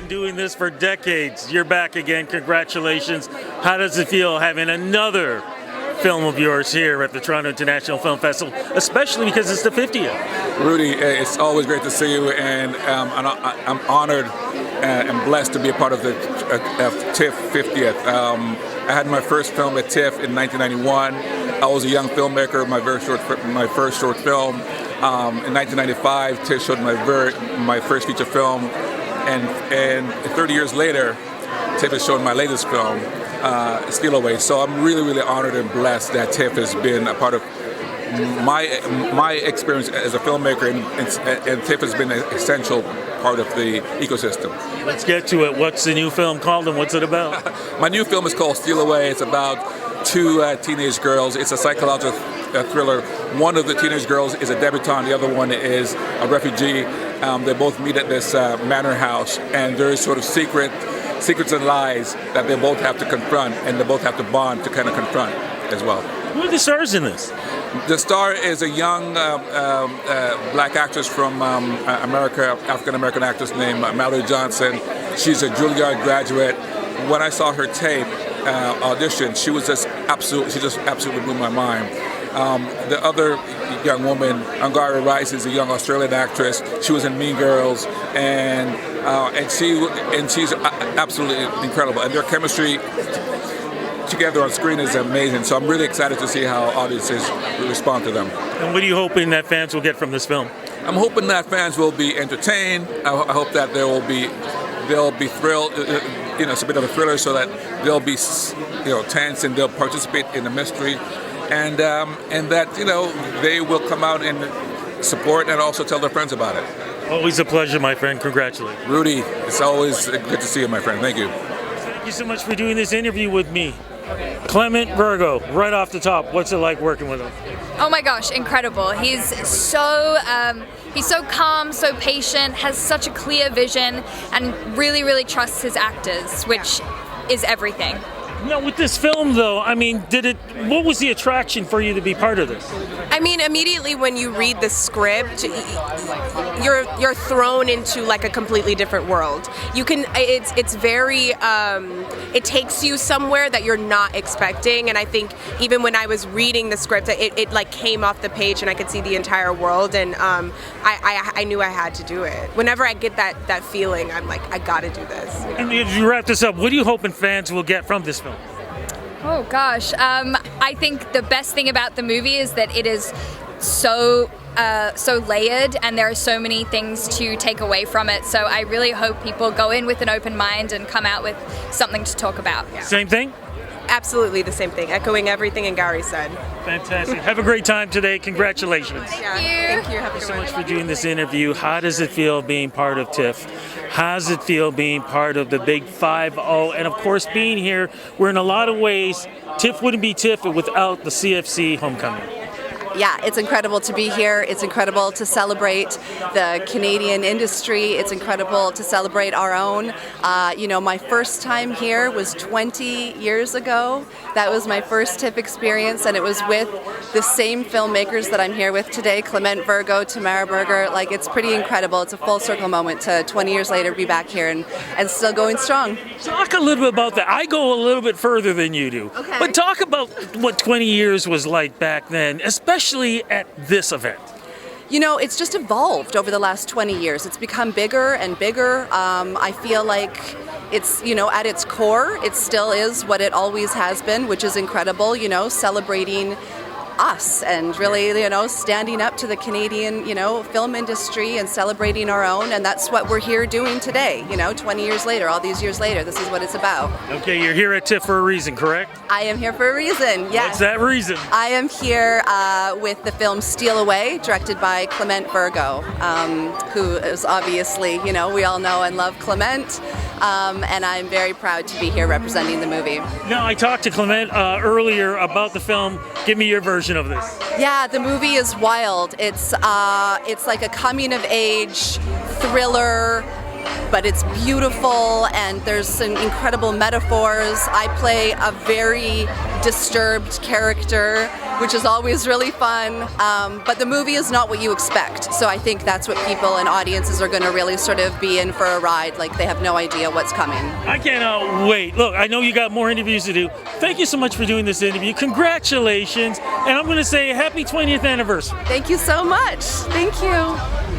been doing this for decades. You're back again. Congratulations. How does it feel having another film of yours here at the Toronto International Film Festival, especially because it's the 50th? Rudy, it's always great to see you, and I'm honored and blessed to be a part of the TIFF 50th. I had my first film at TIFF in 1991. I was a young filmmaker. My first short film. In 1995, TIFF showed my first feature film, and 30 years later, TIFF has shown my latest film, Steal Away. So I'm really, really honored and blessed that TIFF has been a part of my experience as a filmmaker, and TIFF has been an essential part of the ecosystem. Let's get to it. What's the new film called and what's it about? My new film is called Steal Away. It's about two teenage girls. It's a psychological thriller. One of the teenage girls is a debutante, the other one is a refugee. They both meet at this manor house, and there's sort of secrets and lies that they both have to confront, and they both have to bond to kind of confront as well. Who are the stars in this? The star is a young black actress from America, African-American actress named Mallori Johnson. She's a Juilliard graduate. When I saw her tape audition, she just absolutely blew my mind. The other young woman, Angourie, is a young Australian actress. She was in Mean Girls, and she's absolutely incredible. And their chemistry together on screen is amazing. So I'm really excited to see how audiences respond to them. And what are you hoping that fans will get from this film? I'm hoping that fans will be entertained. I hope that they'll be thrilled. It's a bit of a thriller, so that they'll be tense and they'll participate in the mystery, and that they will come out and support and also tell their friends about it. Always a pleasure, my friend. Congratulations. Rudy, it's always good to see you, my friend. Thank you. Thank you so much for doing this interview with me. Clement, Virgo, right off the top, what's it like working with him? Oh my gosh, incredible. He's so calm, so patient, has such a clear vision, and really, really trusts his actors, which is everything. Now, with this film, though, I mean, what was the attraction for you to be part of this? I mean, immediately when you read the script, you're thrown into like a completely different world. It's very, it takes you somewhere that you're not expecting. And I think even when I was reading the script, it like came off the page and I could see the entire world. And I knew I had to do it. Whenever I get that feeling, I'm like, I gotta do this. And as you wrap this up, what are you hoping fans will get from this film? Oh gosh, I think the best thing about the movie is that it is so layered, and there are so many things to take away from it. So I really hope people go in with an open mind and come out with something to talk about. Yeah. Same thing? Absolutely the same thing, echoing everything Angourie said. Fantastic. Have a great time today. Congratulations. Thank you. Thank you. Have a good So one. much for doing this interview. How does it feel being part of TIFF? How does it feel being part of the Big 5-0? And of course, being here, where in a lot of ways, TIFF wouldn't be TIFF without the CFC homecoming. Yeah, it's incredible to be here. It's incredible to celebrate the Canadian industry. It's incredible to celebrate our own. My first time here was 20 years ago. That was my first TIFF experience, and it was with the same filmmakers that I'm here with today, Clement, Virgo, Tamara Berger. Like, it's pretty incredible. It's a full circle moment to 20 years later be back here and still going strong. Talk a little bit about that. I go a little bit further than you do. Okay. But talk about what 20 years was like back then, especially at this event. It's just evolved over the last 20 years. It's become bigger and bigger. I feel like it's, at its core, it still is what it always has been, which is incredible, celebrating us and really, standing up to the Canadian, film industry and celebrating our own. And that's what we're here doing today, 20 years later, all these years later. This is what it's about. Okay, you're here at TIFF for a reason, correct? I am here for a reason, yes. What's that reason? I am here with the film Steal Away, directed by Clement Virgo, who is obviously, we all know and love Clement. And I'm very proud to be here representing the movie. Now, I talked to Clement earlier about the film. Give me your version of this. Yeah, the movie is wild. It's like a coming-of-age thriller, but it's beautiful, and there's some incredible metaphors. I play a very disturbed character which is always really fun. But the movie is not what you expect. So I think that's what people and audiences are going to really sort of be in for a ride. Like they have no idea what's coming. I cannot wait. Look, I know you got more interviews to do. Thank you so much for doing this interview. Congratulations. And I'm going to say happy 20th anniversary. Thank you so much. Thank you.